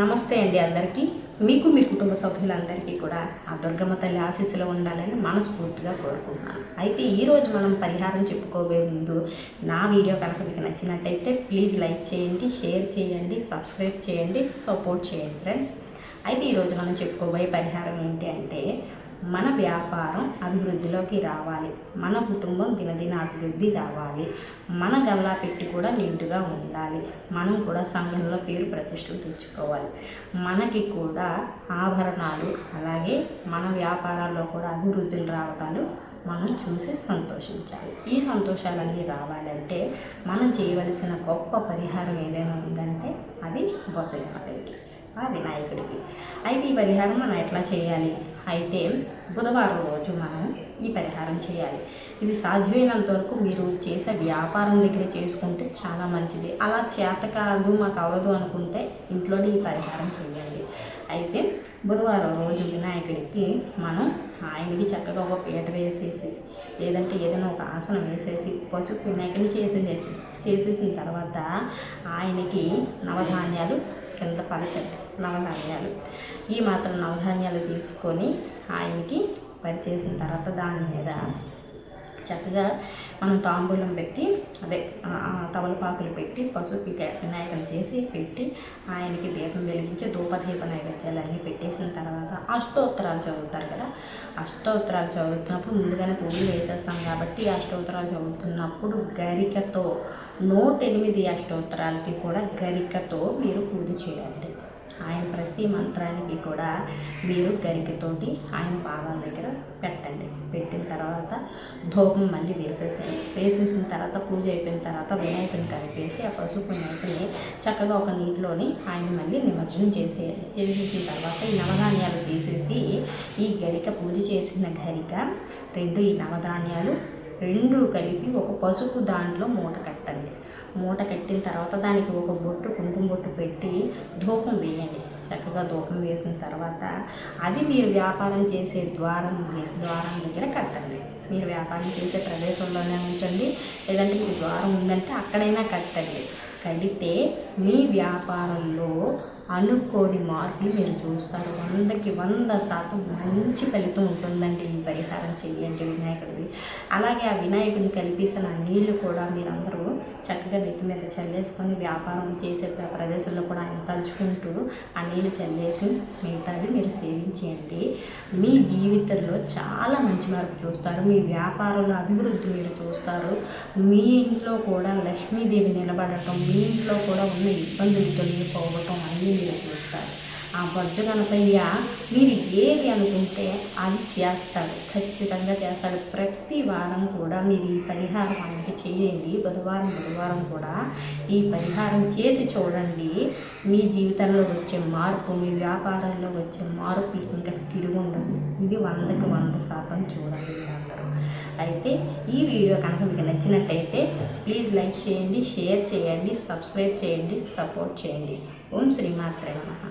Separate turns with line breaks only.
నమస్తే అండి అందరికీ. మీకు మీ కుటుంబ సభ్యులందరికీ కూడా ఆ దుర్గమ్మ తల్లి ఆశీస్సులు ఉండాలని మనస్ఫూర్తిగా కోరుకుంటున్నాను. అయితే ఈరోజు మనం పరిహారం చెప్పుకోబోయే ముందు నా వీడియో కనుక మీకు నచ్చినట్టయితే ప్లీజ్ లైక్ చేయండి, షేర్ చేయండి, సబ్స్క్రైబ్ చేయండి, సపోర్ట్ చేయండి ఫ్రెండ్స్. అయితే ఈరోజు మనం చెప్పుకోబోయే పరిహారం ఏంటి అంటే, మన వ్యాపారం అభివృద్ధిలోకి రావాలి, మన కుటుంబం దినదిన అభివృద్ధి రావాలి, మన గల్లా పెట్టి కూడా నిండుగా ఉండాలి, మనం కూడా సంఘంలో పేరు ప్రతిష్టలు తెచ్చుకోవాలి, మనకి కూడా ఆభరణాలు అలాగే మన వ్యాపారాల్లో కూడా అభివృద్ధులు రావటాలు మనం చూసి సంతోషించాలి. ఈ సంతోషాలన్నీ రావాలంటే మనం చేయవలసిన గొప్ప పరిహారం ఏదైనా ఉందంటే అది బొజ్జగణపతికి, ఆ వినాయకుడికి. అయితే ఈ పరిహారం మనం ఎట్లా చేయాలి అయితే, బుధవారం రోజు మనం ఈ పరిహారం చేయాలి. ఇది సాధ్యమైనంత వరకు మీరు చేసే వ్యాపారం దగ్గర చేసుకుంటే చాలా మంచిది. అలా చేత కాదు, మాకు అవ్వదు అనుకుంటే ఇంట్లోనే ఈ పరిహారం చేయండి. అయితే బుధవారం రోజు వినాయకుడికి మనం ఆయనకి చక్కగా ఒక పీట వేసేసి, లేదంటే ఏదైనా ఒక ఆసనం వేసేసి పసుపు వినాయకుడిని చేసేసిన తర్వాత ఆయనకి నవధాన్యాలు కింద పలచండి, నవధాన్యాలు ఈ మాత్రం నవధాన్యాలు తీసుకొని ఆయనకి పరిచేసిన తర్వాత దాని మీద చక్కగా మనం తాంబూలం పెట్టి, అదే తమలపాకులు పెట్టి పసుపు వినాయకులు చేసి పెట్టి ఆయనకి దీపం వెలిగించి ధూపదీప నైవేద్యాలన్నీ పెట్టేసిన తర్వాత అష్టోత్తరాలు చదువుతారు కదా. అష్టోత్తరాలు చదువుతున్నప్పుడు ముందుగానే పువ్వులు వేసేస్తాం కాబట్టి అష్టోత్తరాలు చదువుతున్నప్పుడు గరికతో 108 అష్టోత్తరాలకి కూడా గరికతో మీరు పూజ చేయాలి. ఆయన ప్రతి మంత్రానికి కూడా మీరు గరికతోటి ఆయన పాదాల దగ్గర పెట్టండి. పెట్టిన తర్వాత ధూపం మళ్ళీ వేసేసిన తర్వాత పూజ అయిపోయిన తర్వాత వినాయకుని కలిపేసి ఆ పసుపు వినాయకుని చక్కగా ఒక నీటిలోని ఆయన మళ్ళీ నిమజ్జనం చేసేయాలి. చేసేసిన తర్వాత ఈ నవధాన్యాలు తీసేసి ఈ గరిక పూజ చేసిన గరిక ఈ నవధాన్యాలు రెండు కలిపి ఒక పసుపు దాంట్లో మూట కట్టండి. మూట కట్టిన తర్వాత దానికి ఒక బొట్టు, కుంకుమ బొట్టు పెట్టి ధూపం వేయండి. చక్కగా ధూపం వేసిన తర్వాత అది మీరు వ్యాపారం చేసే ద్వారం దగ్గర కట్టండి. మీరు వ్యాపారం చేసే ప్రదేశంలోనే ఉంచండి, లేదంటే మీకు ద్వారం ఉందంటే అక్కడైనా కట్టండి. కడితే మీ వ్యాపారంలో అనుకోని మార్పులు మీరు చూస్తారు. 100కి 100% మంచి ఫలితం ఉంటుందండి. ఈ పరిహారం చేయండి వినాయకుడిది. అలాగే ఆ వినాయకుడిని కలిపేసిన నీళ్లు కూడా మీరందరూ చక్కగా నెత్తి మీద చల్లేసుకొని వ్యాపారం చేసే ప్రదేశంలో కూడా ఆయన తలుచుకుంటూ ఆ నీళ్ళు చల్లేసి మిగతావి మీరు సేవించేయండి. మీ జీవితంలో చాలా మంచి మార్పు చూస్తారు. మీ వ్యాపారంలో అభివృద్ధి మీరు చూస్తారు. మీ ఇంట్లో కూడా లక్ష్మీదేవి నిలబడటం, మీ ఇంట్లో కూడా ఉన్న ఇబ్బందులు తొలగిపోవటం అన్నీ మీరు చూస్తారు. ఆ బొజ్జగణపయ్య మీరు ఏది అనుకుంటే అది చేస్తాడు, ఖచ్చితంగా చేస్తాడు. ప్రతి వారం కూడా మీరు ఈ పరిహారం అనేది చేయండి. బుధవారం కూడా ఈ పరిహారం చేసి చూడండి. మీ జీవితంలో వచ్చే మార్పు, మీ వ్యాపారంలో వచ్చే మార్పు ఇంకా తిరిగి ఉండదు. ఇది 100కి 100% చూడండి మీరందరూ. అయితే ఈ వీడియో కనుక మీకు నచ్చినట్టయితే ప్లీజ్ లైక్ చేయండి, షేర్ చేయండి, సబ్స్క్రైబ్ చేయండి, సపోర్ట్ చేయండి. ఓం శ్రీమాత్రే నమః.